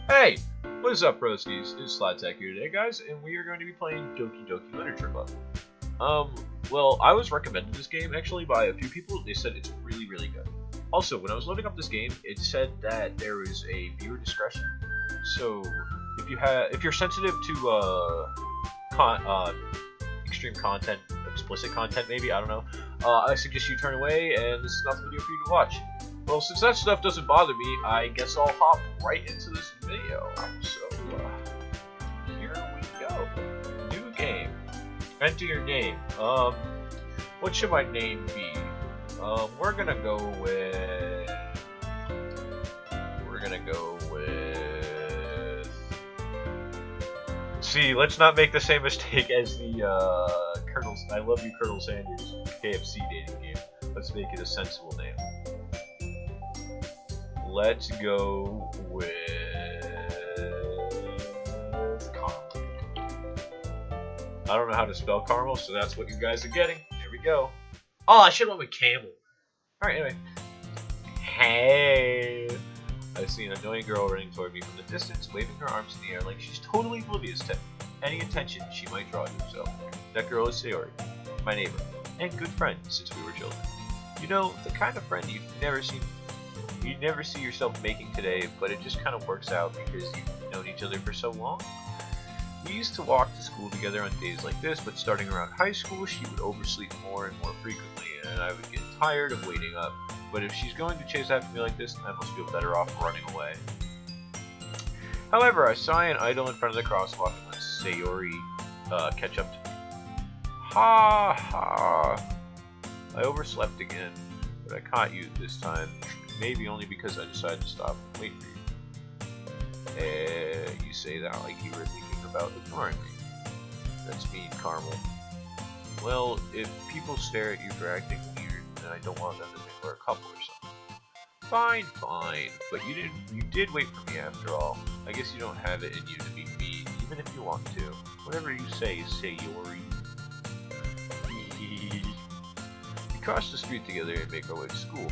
Hey, what is up, broskies? It's SlideTech here today, guys, and we are going to be playing Doki Literature Club. Well, I was recommended this game actually by a few people. They said it's really, really good. Also, when I was loading up this game, it said that there is a viewer discretion. So, if you're sensitive to extreme content, explicit content, maybe, I don't know, I suggest you turn away, and this is not the video for you to watch. Well, since that stuff doesn't bother me, I guess I'll hop right into this video. So, here we go. New game. Enter your name. What should my name be? We're gonna go with... See, let's not make the same mistake as the, Colonel... I Love You, Colonel Sanders KFC dating game. Let's make it a sensible name. Let's go with caramel. I don't know how to spell caramel, so that's what you guys are getting. There we go. Oh, I should have went with camel. Alright, anyway. Hey! I see an annoying girl running toward me from the distance, waving her arms in the air like she's totally oblivious to any attention she might draw to herself. That girl is Sayori, my neighbor, and good friend since we were children. You know, the kind of friend you'd never see yourself making today, but it just kind of works out because you've known each other for so long. We used to walk to school together on days like this, but starting around high school, she would oversleep more and more frequently, and I would get tired of waiting up. But if she's going to chase after me like this, I must feel better off running away. However, I saw an idol in front of the crosswalk and let Sayori catch up to me. Ha ha! I overslept again, but I caught you this time. Maybe only because I decided to stop and wait for you. You say that like you were thinking about ignoring me. That's mean, Carmel. Well, if people stare at you for acting weird, then I don't want them to think we're a couple or something. Fine, fine. But you did wait for me after all. I guess you don't have it in you to be mean, even if you want to. Whatever you say, Sayori. We cross the street together and make our way to school.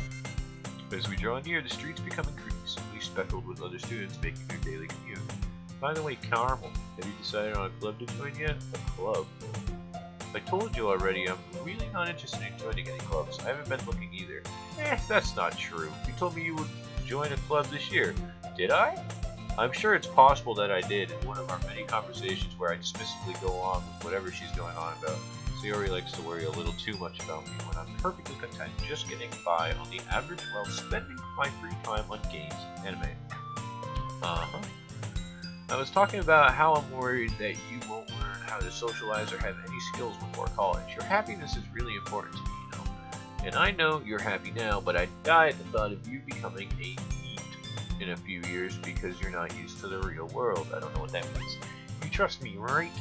As we draw near, the streets become increasingly speckled with other students making their daily commute. By the way, Carmel, have you decided on a club to join yet? A club? I told you already, I'm really not interested in joining any clubs. I haven't been looking either. That's not true. You told me you would join a club this year. Did I? I'm sure it's possible that I did in one of our many conversations where I dismissively go along with whatever she's going on about. Sayori likes to worry a little too much about me when I'm perfectly content just getting by on the average while spending my free time on games and anime. I was talking about how I'm worried that you won't learn how to socialize or have any skills before college. Your happiness is really important to me, you know. And I know you're happy now, but I die at the thought of you becoming a NEET in a few years because you're not used to the real world. I don't know what that means. You trust me, right?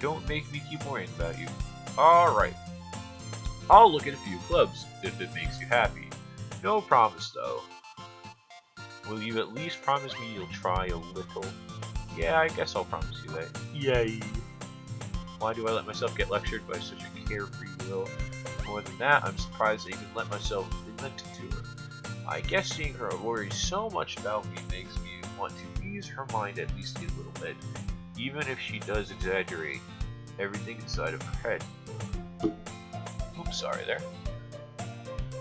Don't make me keep worrying about you. Alright. I'll look at a few clubs if it makes you happy. No promise though. Will you at least promise me you'll try a little? Yeah, I guess I'll promise you that. Yay. Why do I let myself get lectured by such a carefree girl? More than that, I'm surprised I even let myself relent to her. I guess seeing her worry so much about me makes me want to ease her mind at least a little bit. Even if she does exaggerate everything inside of her head. Oops, sorry there.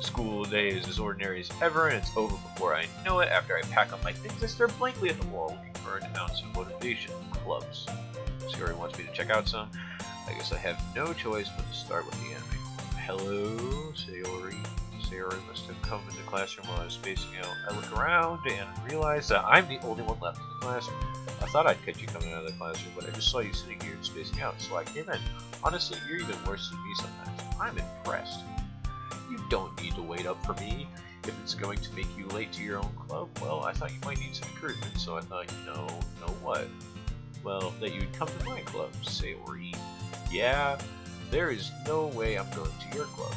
School day is as ordinary as ever, and it's over before I know it. After I pack up my things, I stare blankly at the wall, looking for an ounce of motivation. Clubs. Sayori wants me to check out some. I guess I have no choice but to start with the anime. Hello, Sayori. Sayori must have come in the classroom while I was spacing out. I look around and realize that I'm the only one left in the classroom. I thought I'd catch you coming out of the classroom, but I just saw you sitting here and spacing out, so I came in. Honestly, you're even worse than me sometimes. I'm impressed. You don't need to wait up for me. If it's going to make you late to your own club, well, I thought you might need some encouragement, so I thought, know what? Well, that you'd come to my club, Sayori. Yeah, there is no way I'm going to your club.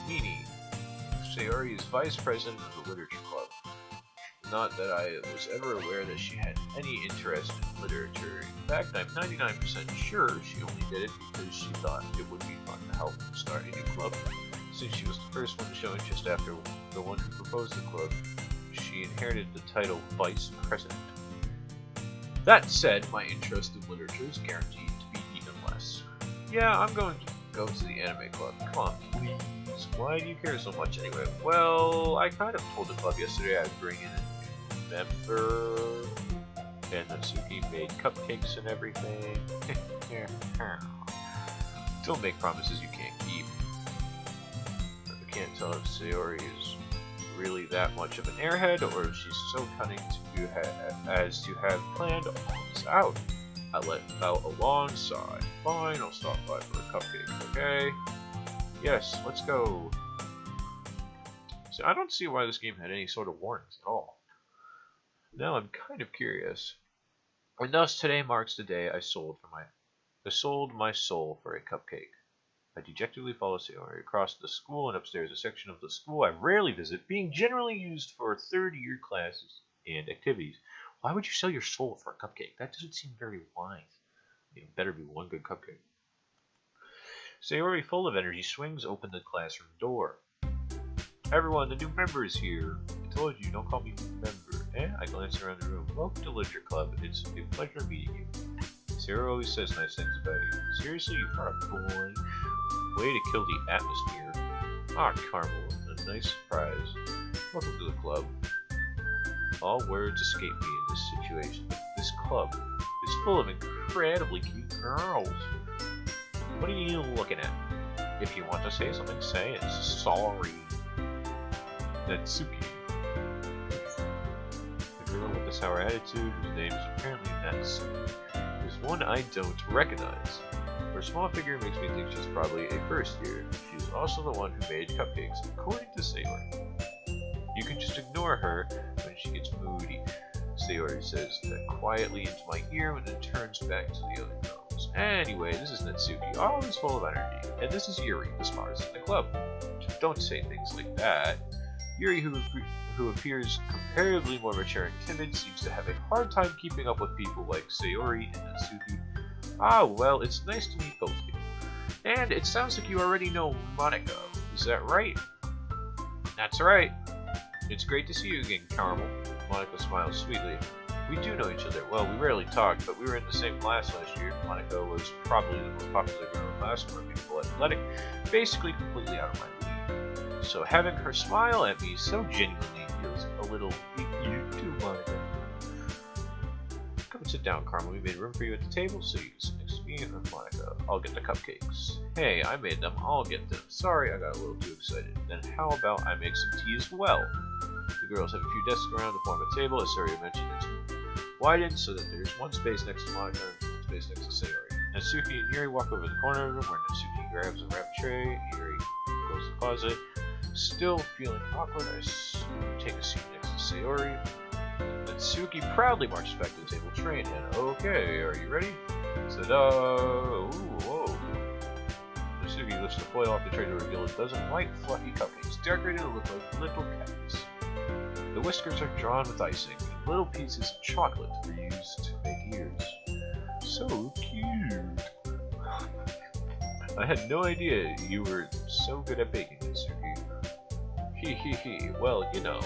Meanie. Sayori is vice president of the literature club. Not that I was ever aware that she had any interest in literature. In fact, I'm 99% sure she only did it because she thought it would be fun to help start a new club. Since she was the first one to show interest after the one who proposed the club, she inherited the title Vice President. That said, my interest in literature is guaranteed to be even less. Yeah, I'm going to go to the anime club. Come on, please. Why do you care so much anyway? Well, I kind of told the club yesterday I'd bring in a new member, and Natsuki made cupcakes and everything. Don't make promises you can't keep. I can't tell if Sayori is really that much of an airhead, or if she's so cunning as to have planned all this out. I let out a long sigh. Fine, I'll stop by for a cupcake, okay? Yes, let's go. So I don't see why this game had any sort of warnings at all. Now I'm kind of curious. And thus today marks the day I sold my soul for a cupcake. I dejectedly follow Sayori across the school and upstairs a section of the school I rarely visit, being generally used for third-year classes and activities. Why would you sell your soul for a cupcake? That doesn't seem very wise. It better be one good cupcake. Sayori, full of energy, swings open the classroom door. Everyone, the new member is here. I told you, don't call me member. I glance around the room. Welcome to Literature Club. It's a pleasure meeting you. Sayori always says nice things about you. Seriously, you are a boy. Way to kill the atmosphere. Ah, Carmel, a nice surprise. Welcome to the club. All words escape me in this situation. This club is full of incredibly cute girls. What are you looking at? If you want to say something, say it. Sorry. Natsuki. The girl with the sour attitude, whose name is apparently Natsuki. There's one I don't recognize. Her small figure makes me think she's probably a first year. She's also the one who made cupcakes, according to Sayori. You can just ignore her when she gets moody. Sayori says that quietly into my ear and then turns back to the other girls. Anyway, this is Natsuki, always full of energy. And this is Yuri, the smartest in the club. Don't say things like that. Yuri, who appears comparatively more mature and timid, seems to have a hard time keeping up with people like Sayori and Natsuki. Ah, well, it's nice to meet both of you. And it sounds like you already know Monaco. Is that right? That's right. It's great to see you again, Carmel. Monaco smiles sweetly. We do know each other. Well, we rarely talked, but we were in the same class last year. Monaco was probably the most popular girl in the class, more beautiful, athletic, basically completely out of my league. So having her smile at me so genuinely feels a little you too, Monaco. Come sit down, Carmel. We made room for you at the table, so you can sit next to me and Monaco. I'll get the cupcakes. Hey, I made them. I'll get them. Sorry, I got a little too excited. Then how about I make some tea as well? The girls have a few desks around to form a table, as Sayori mentioned. It's widened so that there's one space next to Monaco and one space next to Sayori. Natsuki and Yuri walk over to the corner of the room where Natsuki grabs a wrapped tray. Yuri goes to the closet. Still feeling awkward, I take a seat next to Sayori. Natsuki proudly marches back to the table, tray in hand. Okay, are you ready? Ta-da! Ooh, whoa. Natsuki lifts the foil off the tray to reveal a dozen white, fluffy cupcakes, decorated to look like little cats. The whiskers are drawn with icing, and little pieces of chocolate were used to make ears. So cute! I had no idea you were so good at baking, Natsuki. Hee, well, you know.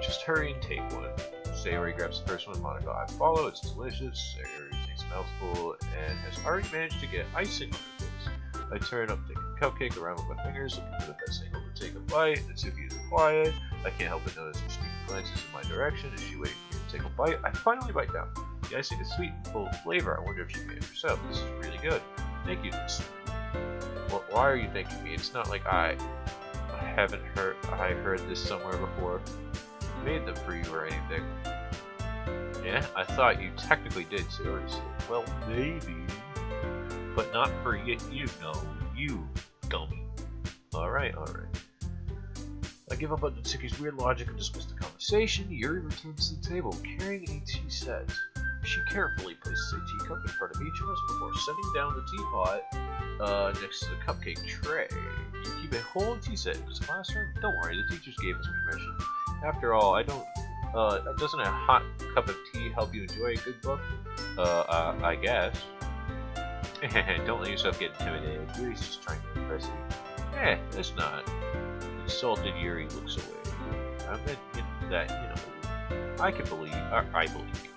Just hurry and take one. Sayori grabs the first one, Monaco. I follow, it's delicious. Sayori takes a mouthful and has already managed to get icing on her face. I turn up the cupcake around with my fingers, looking for the best angle to take a bite. Natsuki is quiet. I can't help but notice her sneaky glances in my direction as she waiting for me to take a bite. I finally bite down. The icing is sweet and full of flavor. I wonder if she made it herself. This is really good. Thank you, Natsuki. Well, why are you thanking me? It's not like I heard this somewhere before. Made them for you or anything. Yeah, I thought you technically did, Sayori said. Well, maybe. But not for you know, you dummy. Alright. I give up on Natsuki's weird logic and dismiss the conversation. Yuri returns to the table, carrying a tea set. She carefully places a teacup in front of each of us before setting down the teapot next to the cupcake tray. You keep a whole tea set in this classroom? Don't worry, the teachers gave us permission. After all, doesn't a hot cup of tea help you enjoy a good book? I guess. Don't let yourself get intimidated. Yuri's just trying to impress you. It's not. Insulted Yuri looks away. I meant that, I can believe, or I believe you.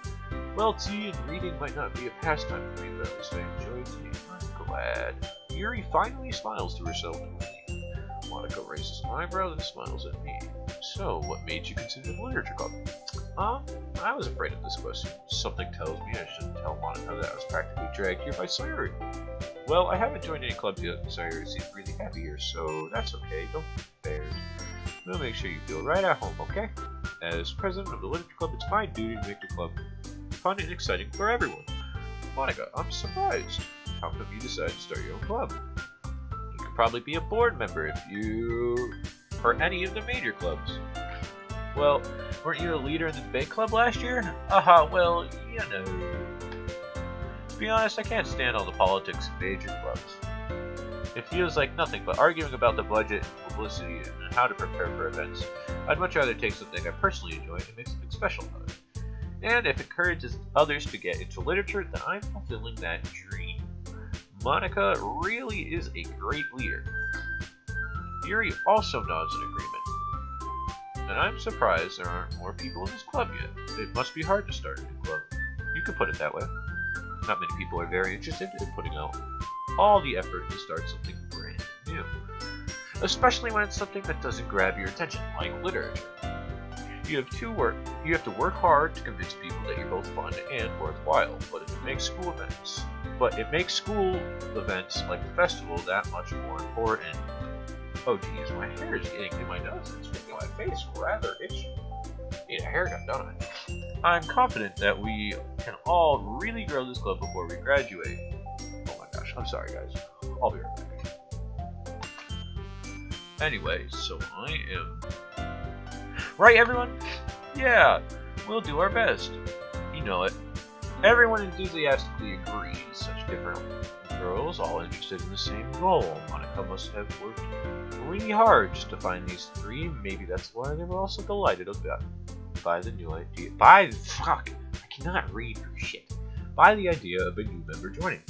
Well, tea and reading might not be a pastime for me, but at least I enjoy tea. I'm glad. Yuri finally smiles to herself and me. Monika raises an eyebrow and smiles at me. So, what made you consider the literature club? I was afraid of this question. Something tells me I shouldn't tell Monika that I was practically dragged here by Sayuri. Well, I haven't joined any clubs yet, and Sayuri seems really happy here, so that's okay. Don't be embarrassed. We'll make sure you feel right at home, okay? As president of the literature club, it's my duty to make the club fun and exciting for everyone. Monika, I'm surprised. How come you decided to start your own club? You could probably be a board member if you... or any of the major clubs. Well, weren't you a leader in the debate club last year? Well, To be honest, I can't stand all the politics of major clubs. It feels like nothing but arguing about the budget, publicity, and how to prepare for events. I'd much rather take something I personally enjoy and make something special out of it. And if it encourages others to get into literature, then I'm fulfilling that dream. Monika really is a great leader. Yuri also nods in agreement. And I'm surprised there aren't more people in this club yet. It must be hard to start a new club. You could put it that way. Not many people are very interested in putting out all the effort to start something brand new. Especially when it's something that doesn't grab your attention, like literature. You have to work hard to convince people that you're both fun and worthwhile, but it makes school events like the festival that much more important. Oh geez, my hair is getting in my nose. It's making my face rather itchy. Need a haircut, don't I? I'm confident that we can all really grow this club before we graduate. Oh my gosh, I'm sorry guys. I'll be right back. Anyway, so I am... Right, everyone? Yeah, we'll do our best. You know it. Everyone enthusiastically agrees. Such different girls, all interested in the same goal. Monika must have worked really hard just to find these three. Maybe that's why they were also delighted by the new idea. I cannot read for shit. By the idea of a new member joining.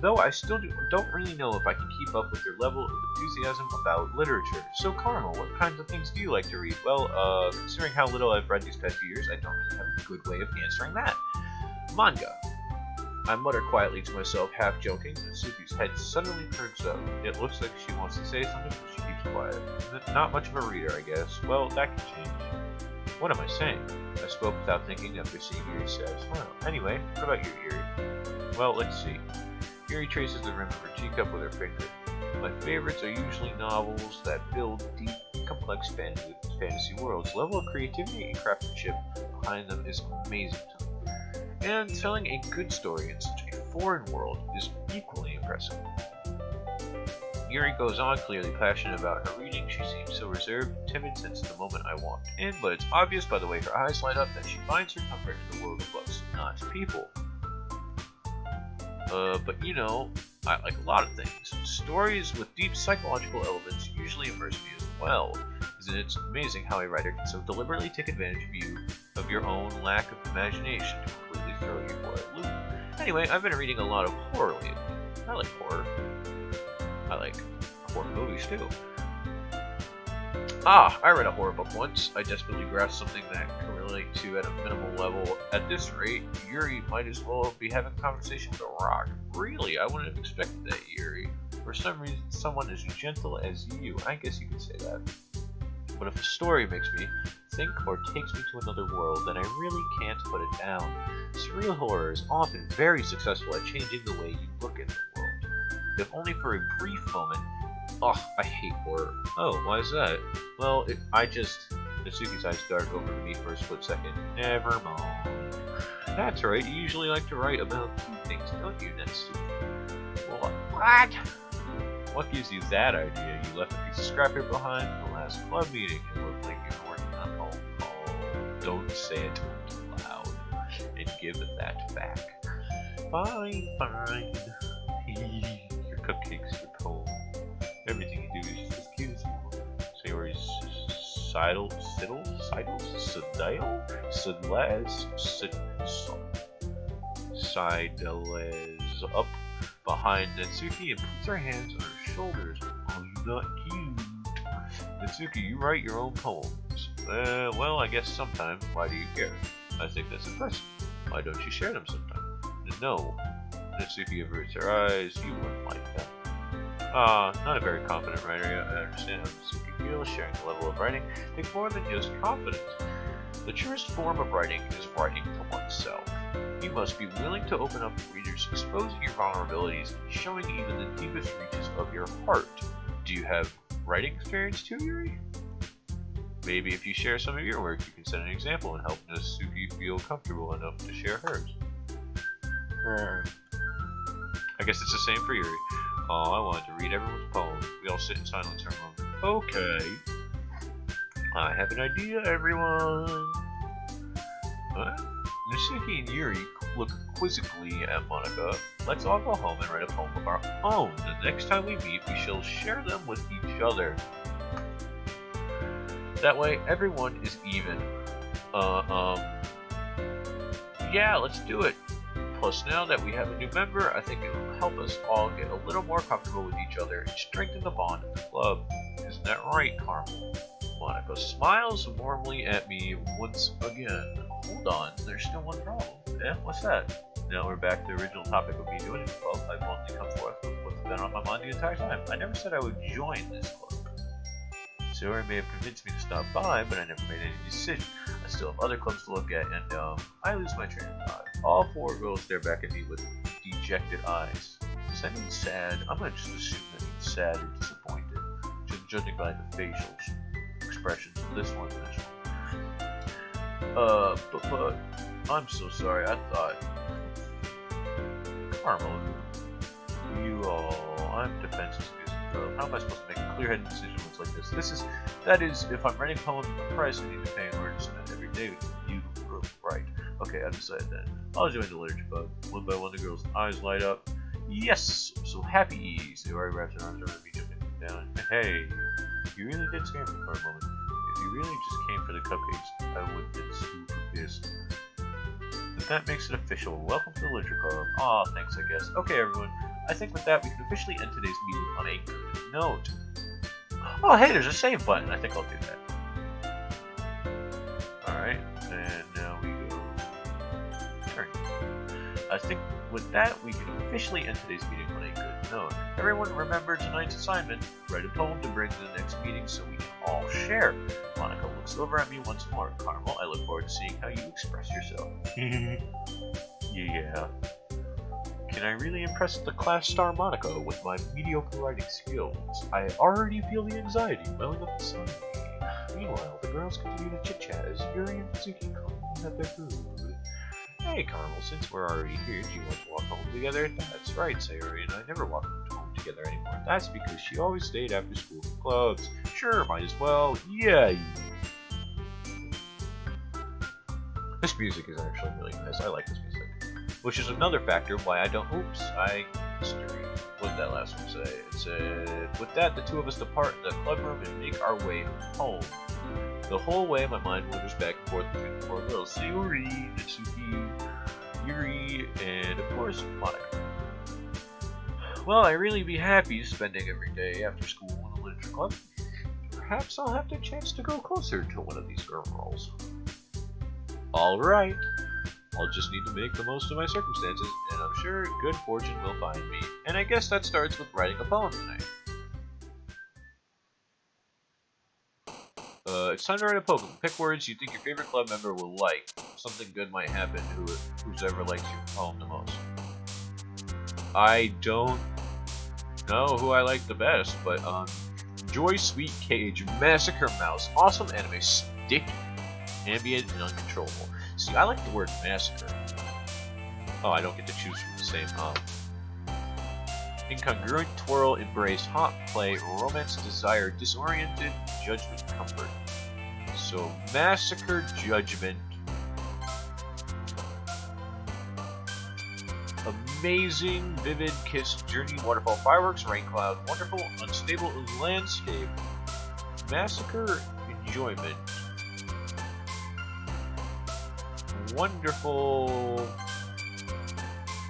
Though I still don't really know if I can keep up with their level of enthusiasm about literature. So, Carmel, what kinds of things do you like to read? Well, considering how little I've read these past few years, I don't really have a good way of answering that. Manga. I mutter quietly to myself, half joking, and Suki's head suddenly turns up. It looks like she wants to say something, but she keeps quiet. Not much of a reader, I guess. Well, that can change. What am I saying? I spoke without thinking after seeing Yuri's sad smile. Anyway, what about you, Yuri? Well, let's see. Yuri traces the rim of her teacup with her finger. My favorites are usually novels that build deep, complex fantasy worlds. The level of creativity and craftsmanship behind them is amazing to me. And telling a good story in such a foreign world is equally impressive. Yuri goes on, clearly passionate about her reading. She seems so reserved and timid since the moment I walked in, but it's obvious by the way her eyes light up that she finds her comfort in the world of books, not people. But I like a lot of things. Stories with deep psychological elements usually immerse me as well. Isn't it amazing how a writer can so deliberately take advantage of your own lack of imagination to completely throw you for a loop? Anyway, I've been reading a lot of horror lately. I like horror. I like horror movies too. I read a horror book once. I desperately grasped something that I can relate to at a minimal level. At this rate, Yuri might as well be having a conversation with a rock. Really, I wouldn't have expected that, Yuri. For some reason, someone as gentle as you, I guess you could say that. But if a story makes me think or takes me to another world, then I really can't put it down. Surreal horror is often very successful at changing the way you look at the world. If only for a brief moment. I hate horror. Oh, why is that? Well, Natsuki's eyes darted over to me for a split second. Never mind. That's right, you usually like to write about cute things, don't you, Natsuki? Well, what? What gives you that idea? You left a piece of scrap paper behind in the last club meeting. It looked like you were working on don't say it loud. And give that back. Fine. Your cupcakes, your poem. Everything you do is just as cute as you want. Sayori's sidles up behind Natsuki and puts her hands on her shoulders. Oh, you're not cute. Natsuki, you write your own poems. Well, I guess sometimes. Why do you care? I think that's impressive. Why don't you share them sometime? No. Natsuki averts her eyes. You wouldn't like that. Not a very confident writer. I understand how Natsuki feels. Sharing the level of writing takes more than just confidence. The truest form of writing is writing to oneself. You must be willing to open up to readers, exposing your vulnerabilities, showing even the deepest reaches of your heart. Do you have writing experience too, Yuri? Maybe if you share some of your work, you can set an example and help Natsuki feel comfortable enough to share hers. I guess it's the same for Yuri. Oh, I wanted to read everyone's poem. We all sit in silence for a moment. Okay. I have an idea, everyone. What? Natsuki and Yuri look quizzically at Monika. Let's all go home and write a poem of our own. The next time we meet, we shall share them with each other. That way, everyone is even. Yeah, let's do it. Plus, now that we have a new member, I think it will help us all get a little more comfortable with each other and strengthen the bond of the club. Isn't that right, Carmel? Monika smiles warmly at me once again. Hold on, there's still one problem. Eh, what's that? Now we're back to the original topic of me doing it. Well, I've only come forth with what's been on my mind the entire time. I never said I would join this club. Sarah may have convinced me to stop by, but I never made any decision. I still have other clubs to look at, and I lose my train of thought. All four girls stare back at me with dejected eyes. Does that mean sad? I'm gonna just assume that means sad or disappointed, just judging by the facial expressions of this one and this one. But I'm so sorry. I thought, Carmel, I'm defenseless. How am I supposed to make a clear-headed decision when it's like this? That is, if I'm writing poems for the price I need to pay in order to spend every day with you, right? Okay, I've decided then. I'll join the literature club. One by one, the girls' eyes light up. Yes, I'm so happy. Sayori wraps her arms around me, jumping down. Hey, you really did scare me for a moment. If you really just came for the cupcakes, I would have been super pissed. But that makes it official. Welcome to the literature club. Aw, thanks, I guess. Okay, everyone. I think with that, we can officially end today's meeting on a good note. Oh, hey, there's a save button. I think I'll do that. Alright, and now we go turn. I think with that, we can officially end today's meeting on a good note. Everyone remember tonight's assignment. Write a poem to bring to the next meeting so we can all share. Monika looks over at me once more. Carmel, I look forward to seeing how you express yourself. Yeah. Can I really impress the class star Monika with my mediocre writing skills? I already feel the anxiety welling up inside me. Meanwhile, the girls continue to chit-chat as Yuri and Suki calmly have their food. Hey Carmel, since we're already here, do you want to walk home together? That's right, Sayori and I never walk home together anymore. That's because she always stayed after school for clubs. Sure, might as well. Yeah. This music is actually really nice. I like this music. Which is another factor why I don't. Oops, history. What did that last one say? It said, with that, the two of us depart the club room and make our way home. The whole way, my mind wanders back and forth between the four girls: Sayori, Natsuki, Yuri, and of course, Monika. Well, I'd really be happy spending every day after school in the literature club. Perhaps I'll have the chance to go closer to one of these girls. Alright. I'll just need to make the most of my circumstances, and I'm sure good fortune will find me. And I guess that starts with writing a poem tonight. It's time to write a poem. Pick words you think your favorite club member will like. Something good might happen to who's ever likes your poem the most. I don't know who I like the best, but Joy Sweet Cage, Massacre Mouse, awesome anime, sticky, ambient, and uncontrollable. See, I like the word massacre. Oh, I don't get to choose from the same. Incongruent, twirl, embrace, hot play, romance, desire, disoriented, judgment, comfort. So, massacre, judgment. Amazing, vivid, kiss, journey, waterfall, fireworks, rain cloud, wonderful, unstable landscape. Massacre, enjoyment. Wonderful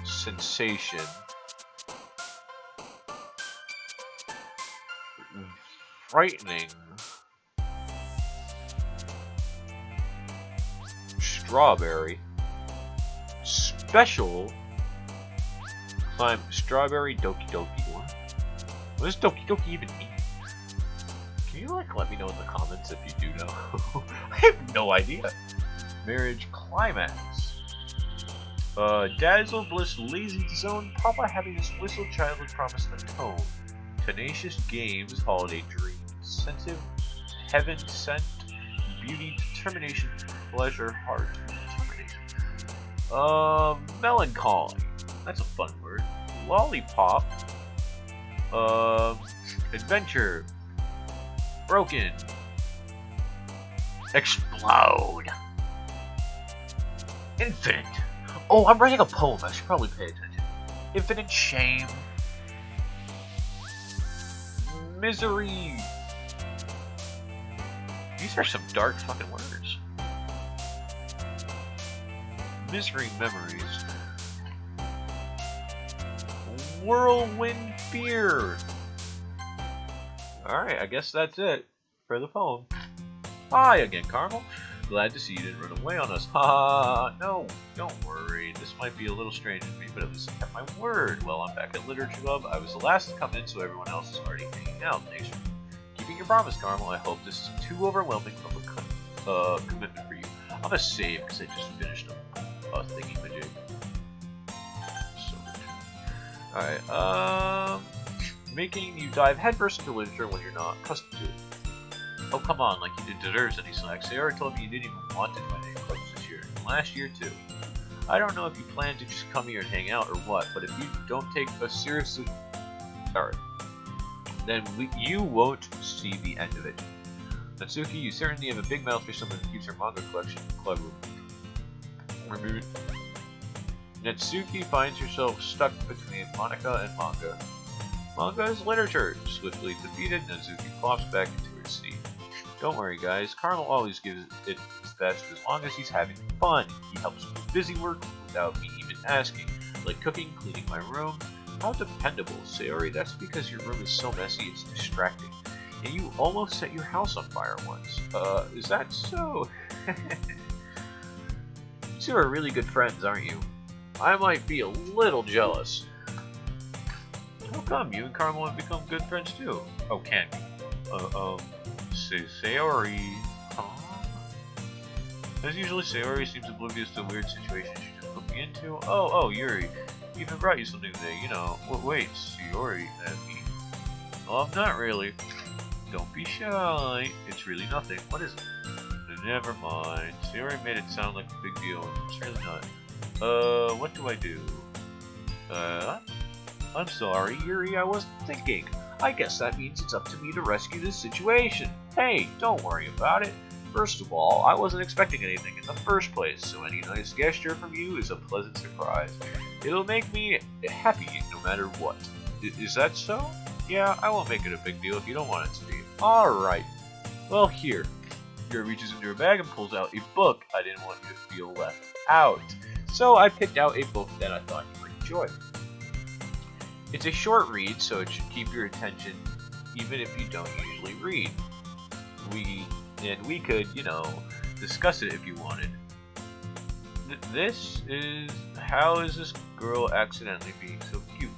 sensation. Frightening. Strawberry. Special. Climb strawberry Doki Doki. What does Doki Doki even mean? Can you like let me know in the comments if you do know? I have no idea. Marriage climax. Dazzle bliss lazy zone. Papa happiness whistle childhood promise the tone. Tenacious games holiday dream. Sensitive heaven sent beauty determination pleasure heart determination. Melancholy. That's a fun word. Lollipop. Adventure. Broken. Explode. Infinite. Oh, I'm writing a poem. I should probably pay attention. Infinite shame. Misery. These are some dark fucking words. Misery memories. Whirlwind fear. Alright, I guess that's it for the poem. Hi again, Carmel. Glad to see you didn't run away on us. Ha! No, don't worry. This might be a little strange to me, but at least I kept my word. Well, I'm back at Literature Club. I was the last to come in, so everyone else is already hanging out. Thanks for keeping your promise, Carmel. I hope this isn't too overwhelming of a commitment for you. I'm gonna save because I just finished a thingy-majig. So alright, making you dive headfirst into literature when you're not accustomed to it. Oh, come on, like you didn't deserve any slack. Sayori told me you didn't even want to join any clubs this year. And last year, too. I don't know if you plan to just come here and hang out or what, but if you don't take us seriously... Sorry. Then you won't see the end of it. Natsuki, you certainly have a big mouth for someone who keeps her manga collection clever. Natsuki finds herself stuck between Monica and manga. Manga is literature. Swiftly defeated, Natsuki plops back into her seat. Don't worry, guys. Carmel always gives it his best as long as he's having fun. He helps with busy work without me even asking, like cooking, cleaning my room. How dependable, Sayori. That's because your room is so messy it's distracting. And you almost set your house on fire once. Is that so? You two are really good friends, aren't you? I might be a little jealous. How come you and Carmel have become good friends too? Oh, can you? Sayori. Huh? As usually, Sayori seems oblivious to weird situations she just put me into. Oh, Yuri. Even brought you something today, you know. Wait, Sayori and me. Oh, not really. Don't be shy. It's really nothing. What is it? Never mind. Sayori made it sound like a big deal. It's really not. What do I do? I'm sorry, Yuri, I wasn't thinking. I guess that means it's up to me to rescue this situation. Hey, don't worry about it. First of all, I wasn't expecting anything in the first place, so any nice gesture from you is a pleasant surprise. It'll make me happy no matter what. Is that so? Yeah, I won't make it a big deal if you don't want it to be. Alright. Well, here. Yuri reaches into her bag and pulls out a book. I didn't want you to feel left out. So I picked out a book that I thought you might enjoy. It's a short read, so it should keep your attention even if you don't usually read. We could, you know, discuss it if you wanted. This is How Is This Girl Accidentally Being So Cute?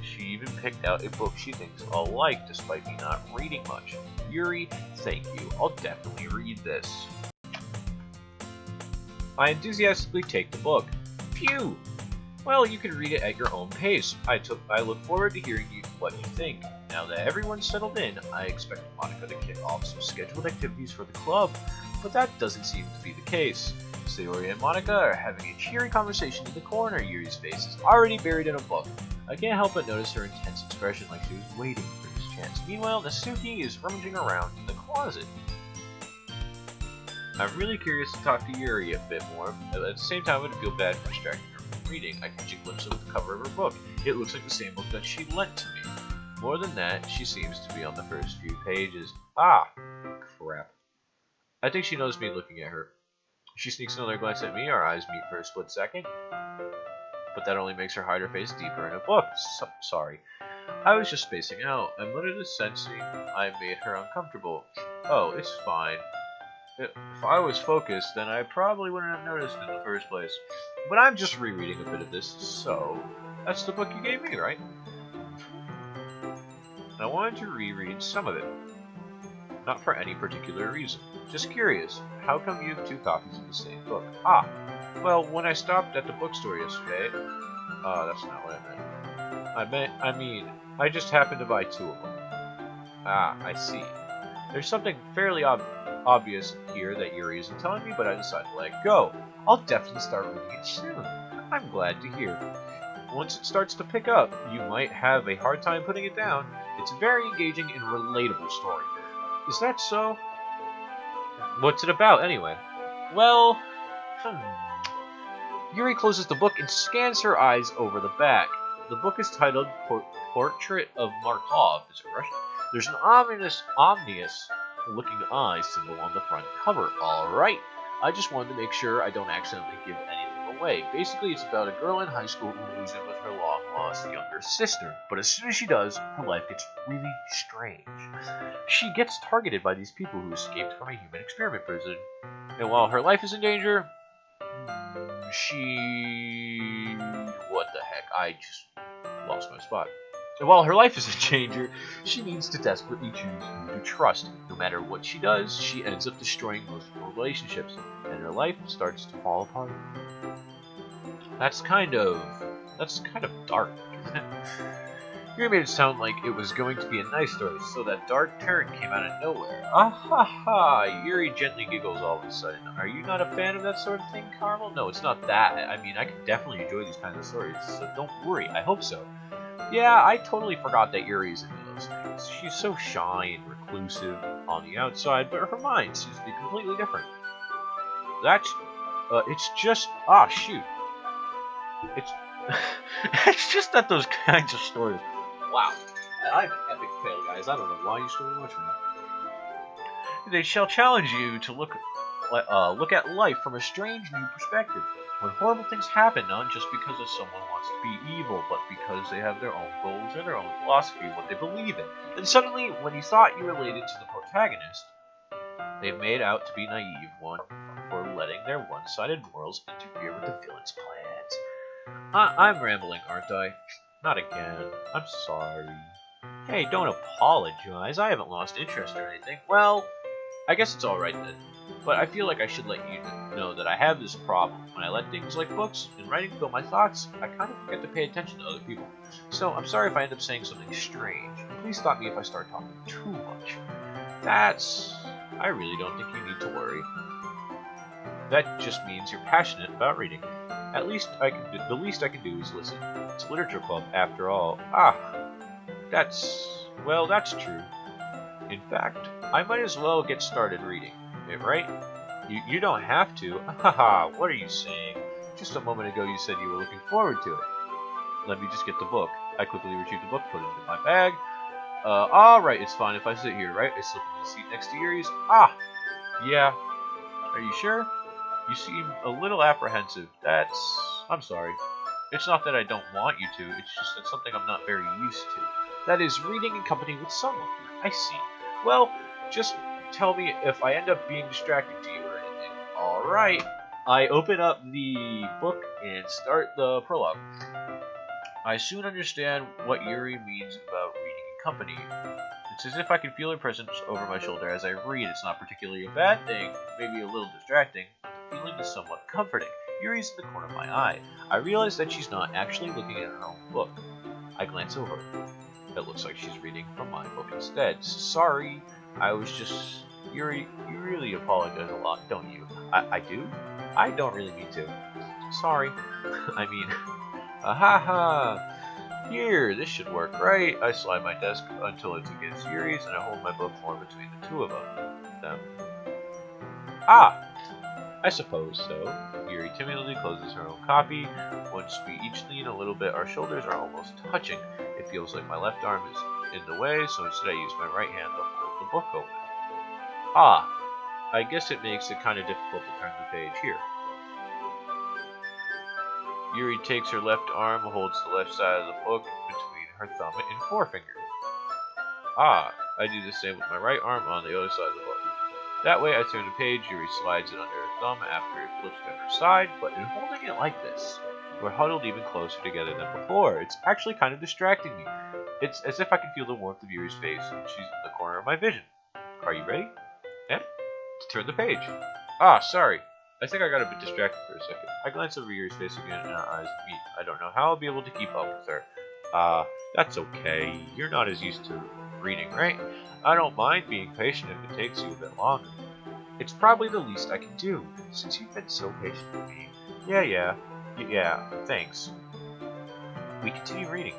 She even picked out a book she thinks I'll like despite me not reading much. Yuri, thank you. I'll definitely read this. I enthusiastically take the book. Phew! Well, you can read it at your own pace. I look forward to hearing what you think. Now that everyone's settled in, I expect Monica to kick off some scheduled activities for the club, but that doesn't seem to be the case. Sayori and Monica are having a cheery conversation in the corner. Yuri's face is already buried in a book. I can't help but notice her intense expression like she was waiting for this chance. Meanwhile, Natsuki is rummaging around in the closet. I'm really curious to talk to Yuri a bit more, but at the same time I would feel bad for distracting her from reading. I catch a glimpse of the cover of her book. It looks like the same book that she lent to me. More than that, she seems to be on the first few pages. Ah, crap. I think she knows me looking at her. She sneaks another glance at me, our eyes meet for a split second. But that only makes her hide her face deeper in a book. Sorry. I was just spacing out. I'm literally sensing I made her uncomfortable. Oh, it's fine. If I was focused, then I probably wouldn't have noticed in the first place. But I'm just rereading a bit of this, so that's the book you gave me, right? I wanted to reread some of it. Not for any particular reason. Just curious, how come you have two copies of the same book? Ah, well, when I stopped at the bookstore yesterday... that's not what I mean, I just happened to buy two of them. Ah, I see. There's something fairly obvious here that Yuri isn't telling me, but I decided to let go. I'll definitely start reading it soon. I'm glad to hear. Once it starts to pick up, you might have a hard time putting it down. It's a very engaging and relatable story. Is that so? What's it about, anyway? Well, Yuri closes the book and scans her eyes over the back. The book is titled Portrait of Markov. Is it Russian? There's an ominous looking eye symbol on the front cover. Alright, I just wanted to make sure I don't accidentally give anything away. Basically, it's about a girl in high school who moves in with her long-lost younger sister. But as soon as she does, her life gets really strange. She gets targeted by these people who escaped from a human experiment prison. And while her life is in danger, what the heck? I just lost my spot. And while her life is in danger, she needs to desperately choose who to trust. No matter what she does, she ends up destroying most of her relationships, and her life starts to fall apart. That's kind of dark, isn't it? You made it sound like it was going to be a nice story, so that dark turn came out of nowhere. Ah ha ha! Yuri gently giggles all of a sudden. Are you not a fan of that sort of thing, Carmel? No, it's not that. I mean, I can definitely enjoy these kinds of stories, so don't worry. I hope so. Yeah, I totally forgot that Yuri's into those things. She's so shy and reclusive on the outside, but her mind seems to be completely different. It's just... Ah, shoot. It's... it's just that those kinds of stories... Wow. I'm an epic fail, guys. I don't know why you still watch me. They shall challenge you to look at life from a strange new perspective. When horrible things happen, not just because someone wants to be evil, but because they have their own goals and their own philosophy, what they believe in. Then suddenly, when you thought you related to the protagonist, they've made out to be naive one for letting their one-sided morals interfere with the villain's plans. I'm rambling, aren't I? Not again. I'm sorry. Hey, don't apologize. I haven't lost interest or anything. Well, I guess it's alright then. But I feel like I should let you know that I have this problem. When I let things like books and writing fill my thoughts, I kind of forget to pay attention to other people. So I'm sorry if I end up saying something strange. Please stop me if I start talking too much. I really don't think you need to worry. That just means you're passionate about reading. The least I can do is listen. It's a literature club, after all. That's true. In fact, I might as well get started reading it, right? You don't have to. Haha, what are you saying? Just a moment ago you said you were looking forward to it. Let me just get the book. I quickly retrieved the book, put it in my bag. Alright, it's fine if I sit here, right? I slip into the seat next to Yuri's. Yeah. Are you sure? You seem a little apprehensive. I'm sorry. It's not that I don't want you to, it's just that something I'm not very used to. That is, reading in company with someone. I see. Well, just tell me if I end up being distracting to you or anything. Alright. I open up the book and start the prologue. I soon understand what Yuri means about reading in company. It's as if I can feel her presence over my shoulder as I read. It's not particularly a bad thing, maybe a little distracting, but the feeling is somewhat comforting. Yuri's in the corner of my eye. I realize that she's not actually looking at her own book. I glance over. It looks like she's reading from my book instead. Sorry, I was just... Yuri, you really apologize a lot, don't you? I do? I don't really mean to. Sorry. I mean... Ahaha! Here, this should work, right? I slide my desk until it's against Yuri's, and I hold my book more between the two of them. I suppose so. Yuri timidly closes her own copy. Once we each lean a little bit, our shoulders are almost touching. It feels like my left arm is in the way, so instead I use my right hand to hold the book open. I guess it makes it kind of difficult to turn the page here. Yuri takes her left arm, holds the left side of the book between her thumb and forefinger. I do the same with my right arm on the other side of the book. That way I turn the page, Yuri slides it under her thumb after it flips to her side, but in holding it like this, we're huddled even closer together than before. It's actually kind of distracting me. It's as if I can feel the warmth of Yuri's face, and she's in the corner of my vision. Are you ready? Yeah? To turn the page. Ah, sorry. I think I got a bit distracted for a second. I glance over Yuri's face again, and our eyes meet. I don't know how I'll be able to keep up with her. That's okay. You're not as used to reading, right? I don't mind being patient if it takes you a bit longer. It's probably the least I can do, since you've been so patient with me. Yeah, thanks. We continue reading.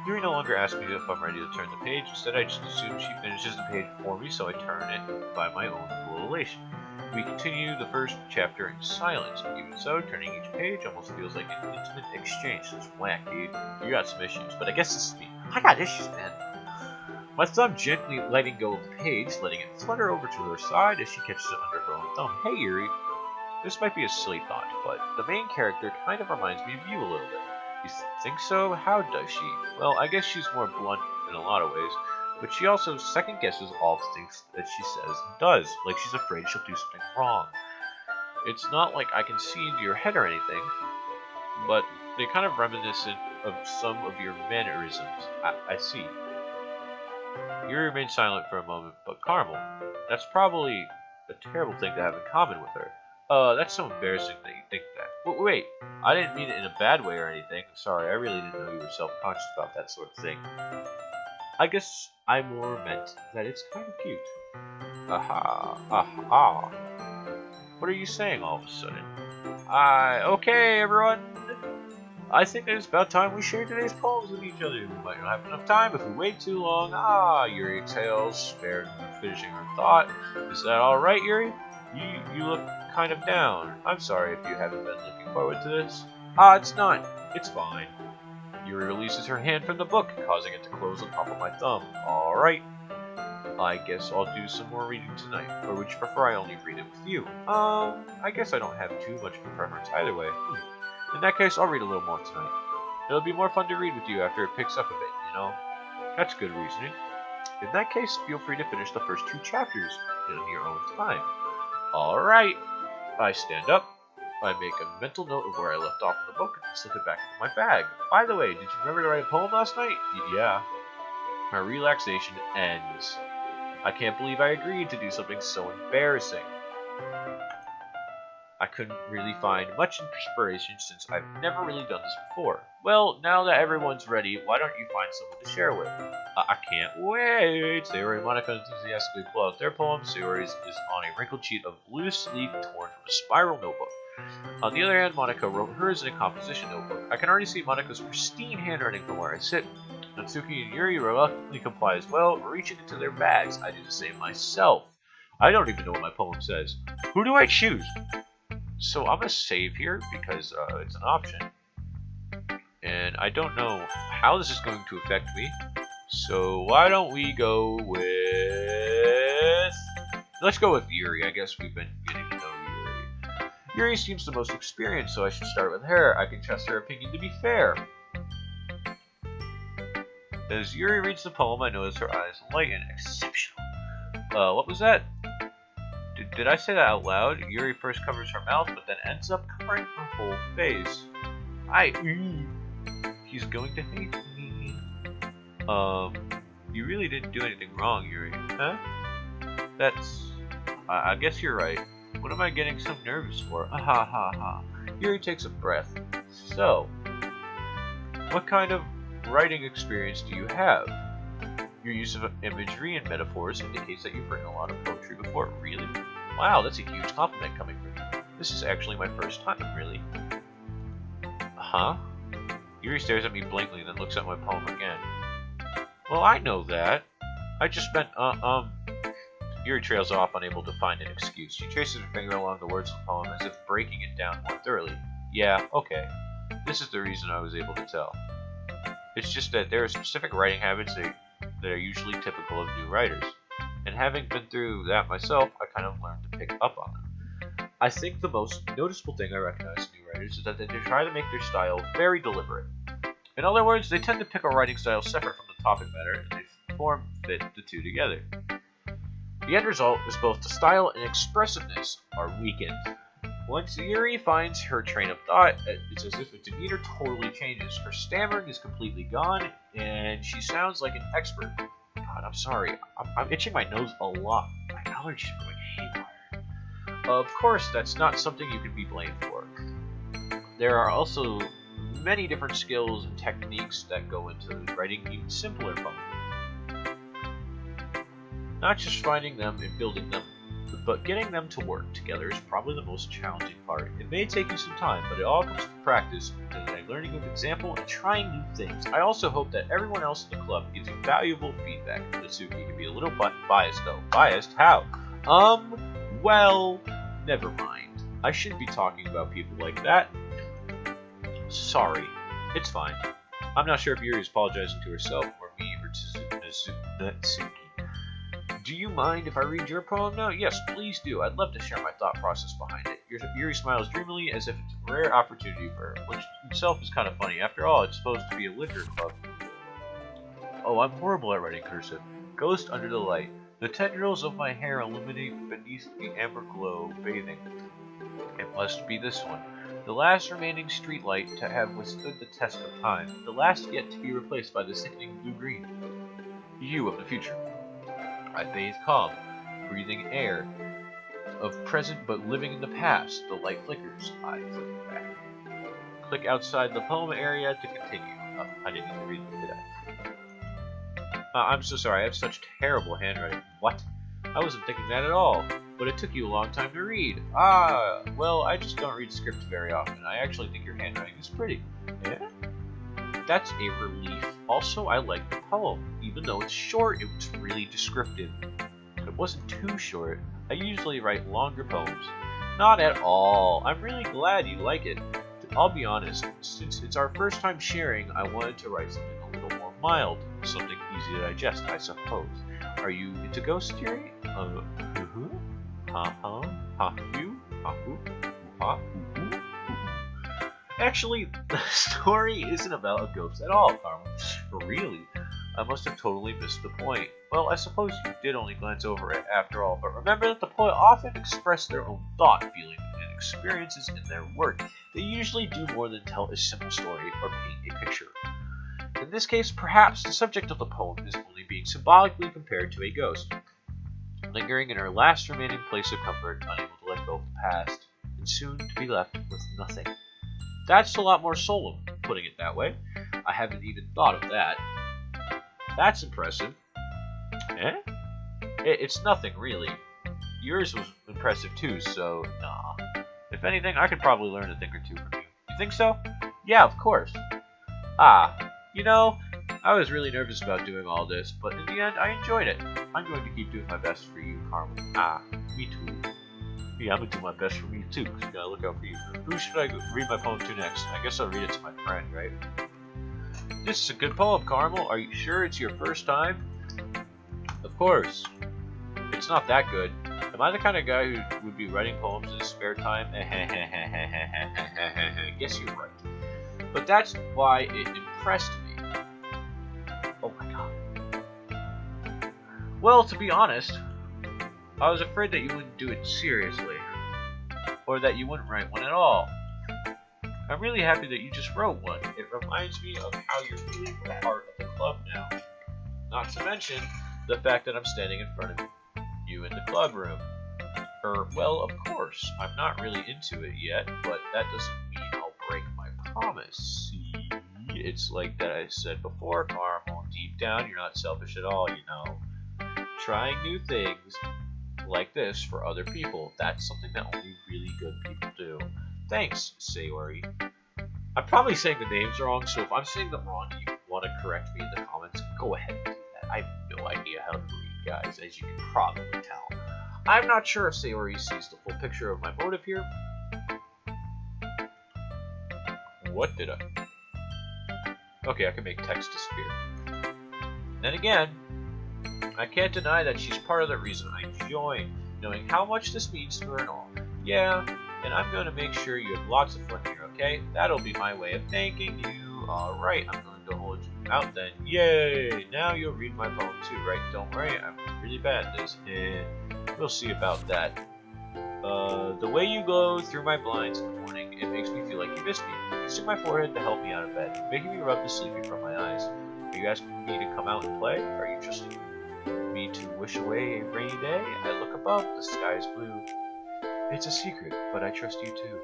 Yuri no longer asks me if I'm ready to turn the page. Instead, I just assume she finishes the page for me, so I turn it by my own full elation. We continue the first chapter in silence. Even so, turning each page almost feels like an intimate exchange. It's whack, dude. You got some issues, but I guess this is me. I got issues, man. My thumb gently letting go of the page, letting it flutter over to her side as she catches it under her own thumb. Hey, Yuri. This might be a silly thought, but the main character kind of reminds me of you a little bit. You think so? How does she? Well, I guess she's more blunt in a lot of ways, but she also second-guesses all the things that she says and does, like she's afraid she'll do something wrong. It's not like I can see into your head or anything, but they're kind of reminiscent of some of your mannerisms. I see. Yuri remained silent for a moment, but Carmel, that's probably a terrible thing to have in common with her. That's so embarrassing that you think that. Wait, I didn't mean it in a bad way or anything. Sorry, I really didn't know you were self-conscious about that sort of thing. I guess I more meant that it's kind of cute. Aha. What are you saying all of a sudden? Okay, everyone. I think that it's about time we share today's poems with each other. We might not have enough time if we wait too long. Yuri exhales, spared from finishing her thought. Is that alright, Yuri? You look kind of down. I'm sorry if you haven't been looking forward to this. It's not. It's fine. Yuri releases her hand from the book, causing it to close on top of my thumb. Alright. I guess I'll do some more reading tonight. Or would you prefer I only read it with you? I guess I don't have too much of a preference either way. In that case, I'll read a little more tonight. It'll be more fun to read with you after it picks up a bit, you know? That's good reasoning. In that case, feel free to finish the first 2 chapters in your own time. Alright. I stand up. I make a mental note of where I left off in the book and slip it back into my bag. By the way, did you remember to write a poem last night? Yeah. My relaxation ends. I can't believe I agreed to do something so embarrassing. I couldn't really find much inspiration since I've never really done this before. Well, now that everyone's ready, why don't you find someone to share with? I can't wait! Sayori and Monica enthusiastically pull out their poem. Sayori is on a wrinkled sheet of loose leaf torn from a spiral notebook. On the other hand, Monica wrote hers in a composition notebook. I can already see Monica's pristine handwriting from where I sit. Natsuki and Yuri reluctantly comply as well, reaching into their bags. I do the same myself. I don't even know what my poem says. Who do I choose? So I'm going to save here because it's an option. And I don't know how this is going to affect me. So why don't we go with... Let's go with Yuri. I guess we've been getting to know Yuri. Yuri seems the most experienced, so I should start with her. I can trust her opinion to be fair. As Yuri reads the poem, I notice her eyes lighten. Exceptional. What was that? Did I say that out loud? Yuri first covers her mouth, but then ends up covering her whole face. He's going to hate me. You really didn't do anything wrong, Yuri. Huh? I guess you're right. What am I getting so nervous for? Yuri takes a breath. So, what kind of writing experience do you have? Your use of imagery and metaphors indicates that you've written a lot of poetry before. Really? Wow, that's a huge compliment coming from you. This is actually my first time, really. Huh? Yuri stares at me blankly, then looks at my poem again. Well, I know that. I just meant, Yuri trails off, unable to find an excuse. She traces her finger along the words of the poem as if breaking it down more thoroughly. Yeah, okay. This is the reason I was able to tell. It's just that there are specific writing habits that are usually typical of new writers. And having been through that myself, I kind of learned to pick up on them. I think the most noticeable thing I recognize in new writers is that they try to make their style very deliberate. In other words, they tend to pick a writing style separate from the topic matter, and they form fit the two together. The end result is both the style and expressiveness are weakened. Once Yuri finds her train of thought, it's as if her demeanor totally changes. Her stammering is completely gone, and she sounds like an expert. God, I'm sorry. I'm itching my nose a lot. My allergies are going haywire. Of course, that's not something you can be blamed for. There are also many different skills and techniques that go into writing even simpler poems. Not just finding them and building them, but getting them to work together is probably the most challenging part. It may take you some time, but it all comes from practice and learning with example and trying new things. I also hope that everyone else in the club gives you valuable feedback. Natsuki can be a little biased though. Biased? How? Well, never mind. I shouldn't be talking about people like that. Sorry. It's fine. I'm not sure if Yuri is apologizing to herself or me or to Natsuki. Do you mind if I read your poem now? Yes, please do. I'd love to share my thought process behind it. Yuri smiles dreamily as if it's a rare opportunity for her, which itself is kind of funny. After all, it's supposed to be a winter club. Oh, I'm horrible at writing cursive. Ghost under the light. The tendrils of my hair illuminate beneath the amber glow bathing. It must be this one. The last remaining streetlight to have withstood the test of time. The last yet to be replaced by the sickening blue-green. You of the future. I bathe calm, breathing air of present but living in the past. The light flickers. I flick back. Click outside the poem area to continue. Oh, I didn't even read it, did I? I'm so sorry. I have such terrible handwriting. What? I wasn't thinking that at all. But it took you a long time to read. Well, I just don't read scripts very often. I actually think your handwriting is pretty. Yeah? That's a relief. Also, I like the poem. Even though it's short, it was really descriptive. It wasn't too short. I usually write longer poems. Not at all. I'm really glad you like it. I'll be honest, since it's our first time sharing, I wanted to write something a little more mild. Something easy to digest, I suppose. Are you into ghost theory? Actually, the story isn't about a ghost at all, Carmen. Really? I must have totally missed the point. Well, I suppose you did only glance over it after all, but remember that the poet often express their own thought, feeling, and experiences in their work. They usually do more than tell a simple story or paint a picture. In this case, perhaps the subject of the poem is only being symbolically compared to a ghost, lingering in her last remaining place of comfort, unable to let go of the past, and soon to be left with nothing. That's a lot more solemn, putting it that way. I haven't even thought of that. That's impressive. Eh? It's nothing, really. Yours was impressive too, so nah. If anything, I could probably learn a thing or two from you. You think so? Yeah, of course. You know, I was really nervous about doing all this, but in the end, I enjoyed it. I'm going to keep doing my best for you, Carmen. Me too. Yeah, I'm gonna do my best for me too, because you gotta look out for you. Who should I read my poem to next? I guess I'll read it to my friend, right? This is a good poem, Carmel. Are you sure it's your first time? Of course. It's not that good. Am I the kind of guy who would be writing poems in his spare time? Guess you're right. But that's why it impressed me. Oh my god. Well, to be honest, I was afraid that you wouldn't do it seriously. Or that you wouldn't write one at all. I'm really happy that you just wrote one. It reminds me of how you're really part of the club now. Not to mention the fact that I'm standing in front of you in the club room. Well, of course, I'm not really into it yet, but that doesn't mean I'll break my promise. See, it's like that I said before, Carmel. Deep down, you're not selfish at all, you know. Trying new things like this for other people, that's something that only really good people do. Thanks, Sayori. I'm probably saying the names wrong, so if I'm saying them wrong and you want to correct me in the comments, go ahead and do that. I have no idea how to read, guys, as you can probably tell. I'm not sure if Sayori sees the full picture of my motive here. What did I... Okay, I can make text disappear. Then again, I can't deny that she's part of the reason I joined, knowing how much this means to her and all. Yeah, and I'm going to make sure you have lots of fun here, okay? That'll be my way of thanking you. Alright, I'm going to hold you out then. Yay! Now you'll read my poem too, right? Don't worry, I'm really bad at this. We'll see about that. The way you glow through my blinds in the morning, it makes me feel like you missed me. Kissing my forehead to help me out of bed, making me rub the sleepy from my eyes. Are you asking me to come out and play? Are you trusting me to wish away a rainy day? I look above, the sky is blue. It's a secret, but I trust you too.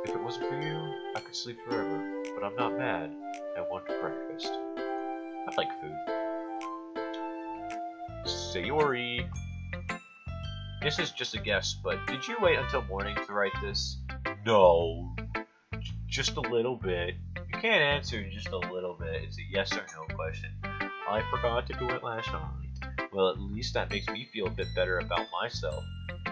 If it wasn't for you, I could sleep forever, but I'm not mad. I want breakfast. I like food. Sayori. This is just a guess, but did you wait until morning to write this? No. Just a little bit. You can't answer just a little bit. It's a yes or no question. I forgot to do it last night. Well, at least that makes me feel a bit better about myself.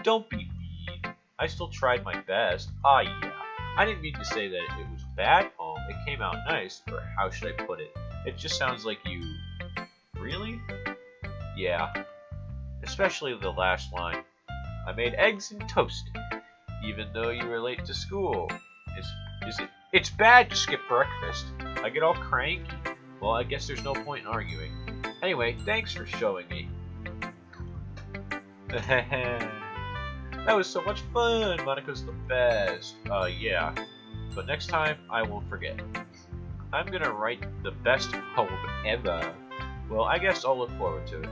Don't be mean. I still tried my best. Ah, yeah. I didn't mean to say that it was a bad poem. It came out nice, or how should I put it? It just sounds like you... Really? Yeah. Especially the last line. I made eggs and toast, even though you were late to school. It's bad to skip breakfast. I get all cranky. Well, I guess there's no point in arguing. Anyway, thanks for showing me. That was so much fun. Monica's the best. Yeah. But next time, I won't forget. I'm gonna write the best poem ever. Well, I guess I'll look forward to it.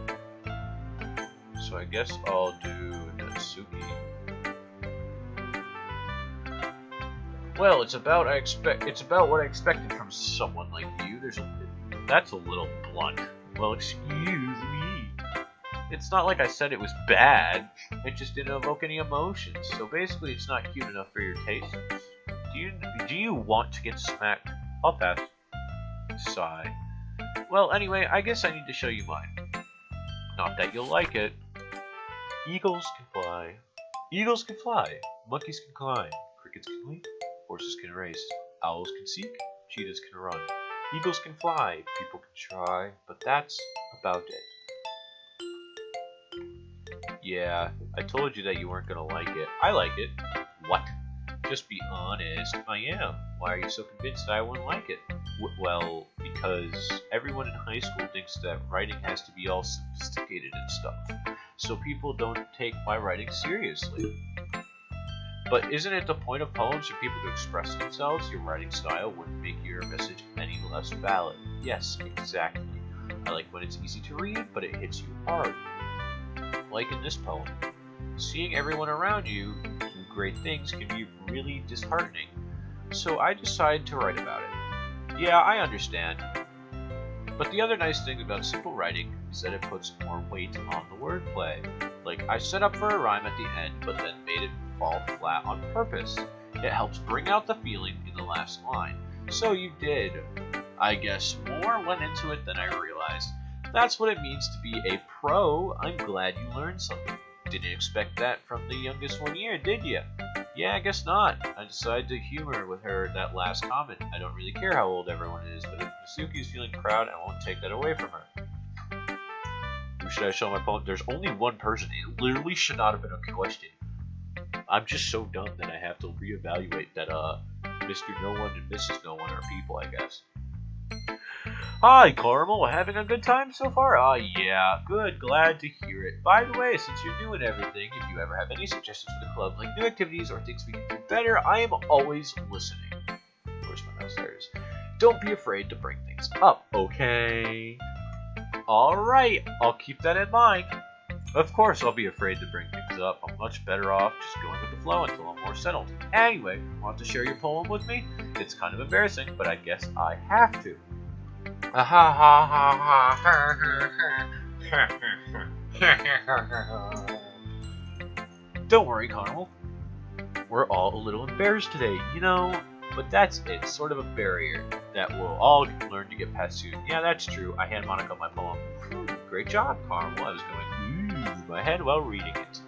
So I guess I'll do Natsuki. Well, it's about what I expected from someone like you. That's a little blunt. Well, excuse me. It's not like I said it was bad. It just didn't evoke any emotions. So basically, it's not cute enough for your taste. Do you want to get smacked? I'll pass. Sigh. Well, anyway, I guess I need to show you mine. Not that you'll like it. Eagles can fly. Eagles can fly. Monkeys can climb. Crickets can leap. Horses can race. Owls can seek. Cheetahs can run. Eagles can fly. People can try. But that's about it. Yeah, I told you that you weren't gonna like it. I like it. What? Just be honest. I am. Why are you so convinced that I wouldn't like it? Well, because everyone in high school thinks that writing has to be all sophisticated and stuff. So people don't take my writing seriously. But isn't it the point of poems for people to express themselves? Your writing style wouldn't make your message any less valid. Yes, exactly. I like when it's easy to read, but it hits you hard. Like in this poem. Seeing everyone around you do great things can be really disheartening. So I decided to write about it. Yeah, I understand. But the other nice thing about simple writing is that it puts more weight on the wordplay. Like, I set up for a rhyme at the end, but then made it fall flat on purpose. It helps bring out the feeling in the last line. So you did. I guess more went into it than I realized. That's what it means to be a pro. I'm glad you learned something. Didn't expect that from the youngest one here, did ya? Yeah, I guess not. I decided to humor with her that last comment. I don't really care how old everyone is, but if Natsuki's feeling proud, I won't take that away from her. Who should I show my poem? There's only one person. It literally should not have been a question. I'm just so dumb that I have to reevaluate that Mr. No One and Mrs. No One are people, I guess. Hi, Carmel. Having a good time so far? Yeah. Good. Glad to hear it. By the way, since you're doing everything, if you ever have any suggestions for the club, like new activities or things we can do better, I am always listening. Where's my mouse? There it is. Don't be afraid to bring things up, okay? Alright, I'll keep that in mind. Of course I'll be afraid to bring things up. I'm much better off just going with the flow until I'm more settled. Anyway, want to share your poem with me? It's kind of embarrassing, but I guess I have to. Don't worry, Carmel. We're all a little embarrassed today, you know, but that's it, sort of a barrier that we'll all learn to get past soon. Yeah, that's true. I hand Monica my poem. Great job, Carmel. I was going, in my head while reading it.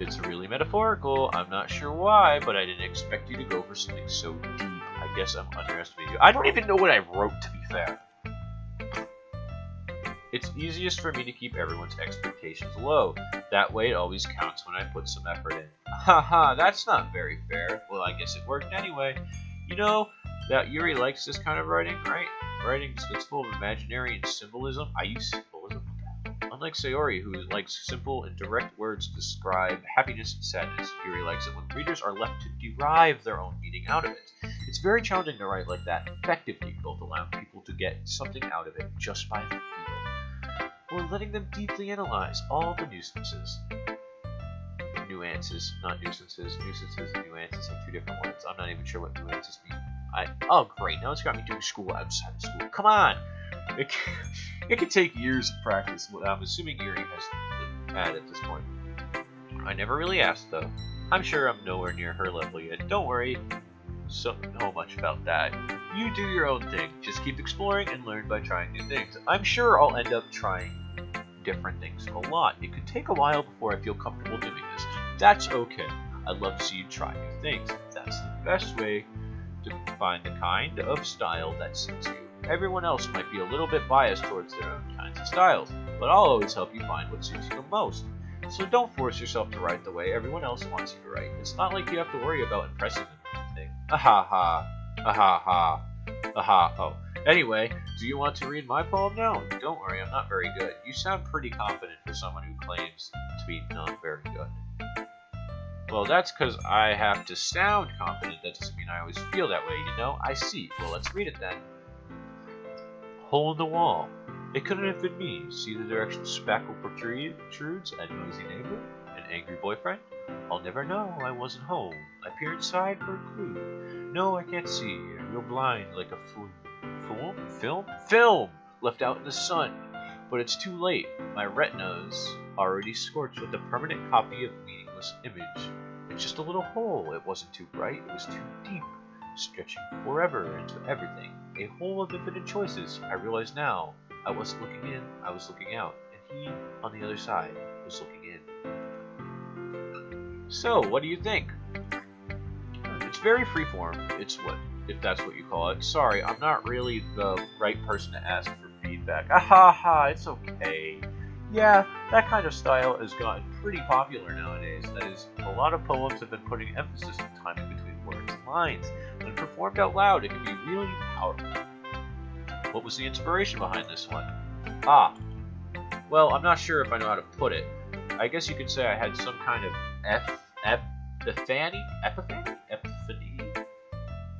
It's really metaphorical. I'm not sure why, but I didn't expect you to go for something so deep. I guess I'm underestimating you. I don't even know what I wrote, to be fair. It's easiest for me to keep everyone's expectations low. That way it always counts when I put some effort in. Haha, that's not very fair. Well, I guess it worked anyway. You know that Yuri likes this kind of writing, right? Writing that's full of imaginary and symbolism. I use symbolism. Unlike Sayori, who likes simple and direct words to describe happiness and sadness, Yuri likes it when readers are left to derive their own meaning out of it. It's very challenging to write like that effectively, both allowing people to get something out of it just by the feel, or letting them deeply analyze all the nuisances. Nuances, not nuisances. Nuisances and nuances are two different words. I'm not even sure what nuances mean. Oh great, now it's got me doing school outside of school. Come on! It can take years of practice, what I'm assuming Yuri has had at this point. I never really asked though. I'm sure I'm nowhere near her level yet. Don't worry so much about that. You do your own thing. Just keep exploring and learn by trying new things. I'm sure I'll end up trying different things a lot. It could take a while before I feel comfortable doing this. That's okay. I'd love to see you try new things. That's the best way to find the kind of style that suits you. Everyone else might be a little bit biased towards their own kinds of styles, but I'll always help you find what suits you the most. So don't force yourself to write the way everyone else wants you to write. It's not like you have to worry about impressing them or anything. Ahaha. Ahaha. Aha. Oh. Anyway, do you want to read my poem now? Don't worry, I'm not very good. You sound pretty confident for someone who claims to be not very good. Well, that's because I have to sound confident. That doesn't mean I always feel that way, you know? I see. Well, let's read it then. Hole in the wall. It couldn't have been me. See the direction spackle protrudes? A noisy neighbor? An angry boyfriend? I'll never know. I wasn't home. I peer inside for a clue. No, I can't see. I'm real blind like a flume. Film! Left out in the sun. But it's too late. My retina's already scorched with a permanent copy of meaningless image. It's just a little hole. It wasn't too bright. It was too deep. Stretching forever into everything. A hole of infinite choices. I realize now. I wasn't looking in. I was looking out. And he, on the other side, was looking in. So, what do you think? It's very freeform. It's what, if that's what you call it. Sorry, I'm not really the right person to ask for feedback. Ahaha, it's okay. Yeah, that kind of style has gotten pretty popular nowadays. That is, a lot of poems have been putting emphasis on timing between words and lines. When performed out loud, it can be really powerful. What was the inspiration behind this one? Well, I'm not sure if I know how to put it. I guess you could say I had some kind of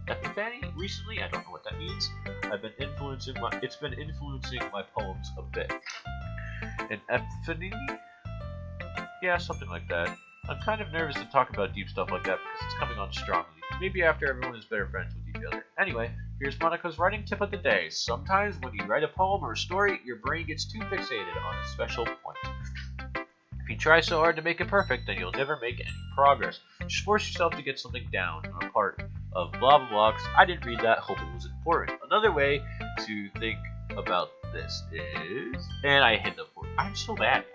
epiphany recently. I don't know what that means. It's been influencing my poems a bit. An epiphany? Yeah, something like that. I'm kind of nervous to talk about deep stuff like that because it's coming on strongly. Maybe after everyone is better friends with each other. Anyway, here's Monica's writing tip of the day. Sometimes when you write a poem or a story, your brain gets too fixated on a special point. If you try so hard to make it perfect, then you'll never make any progress. Just force yourself to get something down on a part of blah blah blah. I didn't read that, hope it was important. Another way to think about this is... And I hit the board. I'm so bad.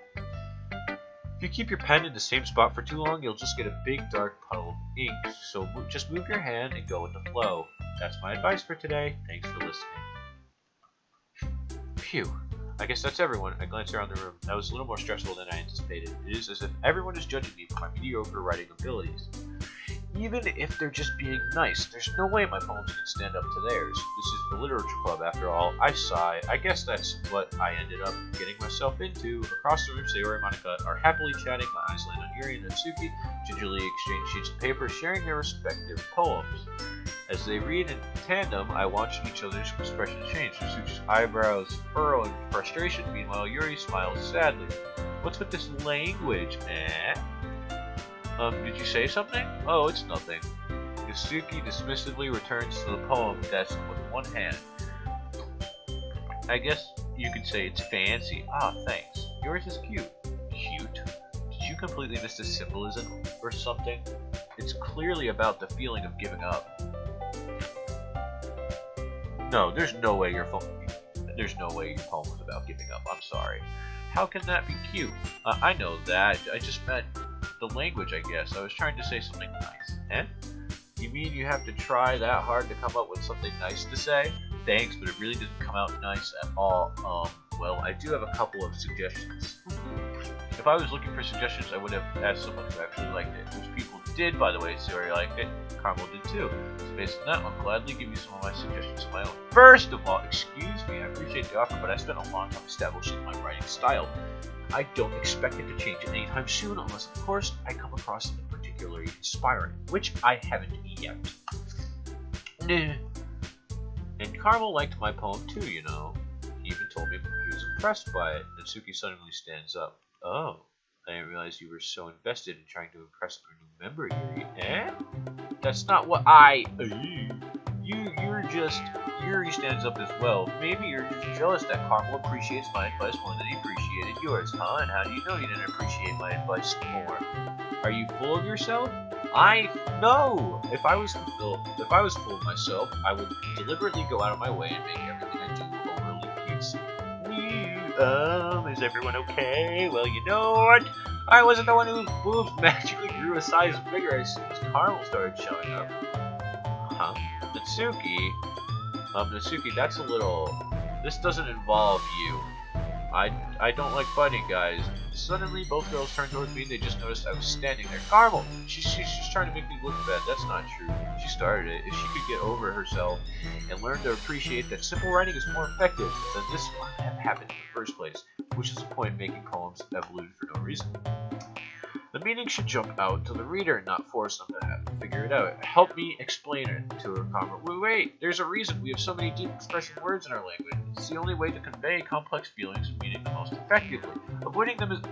If you keep your pen in the same spot for too long, you'll just get a big dark puddle of ink. So just move your hand and go with the flow. That's my advice for today. Thanks for listening. Phew. I guess that's everyone. I glanced around the room. That was a little more stressful than I anticipated. It is as if everyone is judging me for my mediocre writing abilities. Even if they're just being nice, there's no way my poems can stand up to theirs. This is the literature club after all. I sigh. I guess that's what I ended up getting myself into. Across the room, Sayori and Monica are happily chatting. My eyes land on Yuri and Natsuki, gingerly exchange sheets of paper, sharing their respective poems. As they read in tandem, I watch each other's expressions change. Natsuki's eyebrows furrow in frustration. Meanwhile, Yuri smiles sadly. What's with this language, eh? Did you say something? Oh, it's nothing. Yasuki dismissively returns to the poem desk with one hand. I guess you could say it's fancy. Ah, thanks. Yours is cute. Cute? Did you completely miss the symbolism or something? It's clearly about the feeling of giving up. No, there's no way your poem was about giving up. I'm sorry. How can that be cute? I know that. I just meant the language, I guess. I was trying to say something nice. Eh? You mean you have to try that hard to come up with something nice to say? Thanks, but it really didn't come out nice at all. Well, I do have a couple of suggestions. If I was looking for suggestions, I would have asked someone who actually liked it. Which people did, by the way. Sayori liked it. Carmel did too. So based on that, I'll gladly give you some of my suggestions of my own. First of all, excuse me, I appreciate the offer, but I spent a long time establishing my writing style. I don't expect it to change anytime soon, unless, of course, I come across something particularly inspiring, which I haven't yet. And Carmel liked my poem too, you know. He even told me he was impressed by it. Natsuki suddenly stands up. Oh, I didn't realize you were so invested in trying to impress our new member, Yuri. Eh? That's not what I... Yuri stands up as well. Maybe you're just jealous that Carmel appreciates my advice more than he appreciated yours, huh? And how do you know you didn't appreciate my advice more? Are you full of yourself? No! If I was full of myself, I would deliberately go out of my way and make everything I do overly cutesy. Is everyone okay? Well, you know what? I wasn't the one whose boobs magically grew a size bigger as soon as Carmel started showing up. Huh? Natsuki? Natsuki, that's a little... This doesn't involve you. I don't like fighting, guys. Suddenly, both girls turned towards me and they just noticed I was standing there. Carmel! She's just trying to make me look bad. That's not true. She started it. If she could get over herself and learn to appreciate that simple writing is more effective, then this wouldn't have happened in the first place, which is the point making poems evolve for no reason. The meaning should jump out to the reader and not force them to have to figure it out. Help me explain it to her, Carmel. Wait, there's a reason we have so many deep expressive words in our language. It's the only way to convey complex feelings and meaning the most effectively. Avoiding them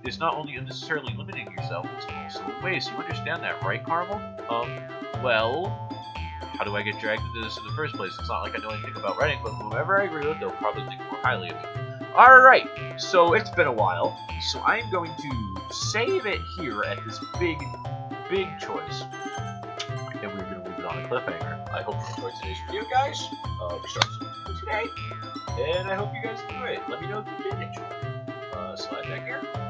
is not only unnecessarily limiting yourself, it's also a waste. You understand that, right, Carmel? Well, how do I get dragged into this in the first place? It's not like I know anything about writing, but whoever I agree with, they'll probably think more highly of me. Alright, so it's been a while, so I'm going to save it here at this big choice. And we're going to leave it on a cliffhanger. I hope you enjoyed today's video, guys. We started something today, and I hope you guys enjoy it. Let me know if you did enjoy it. Slide back here.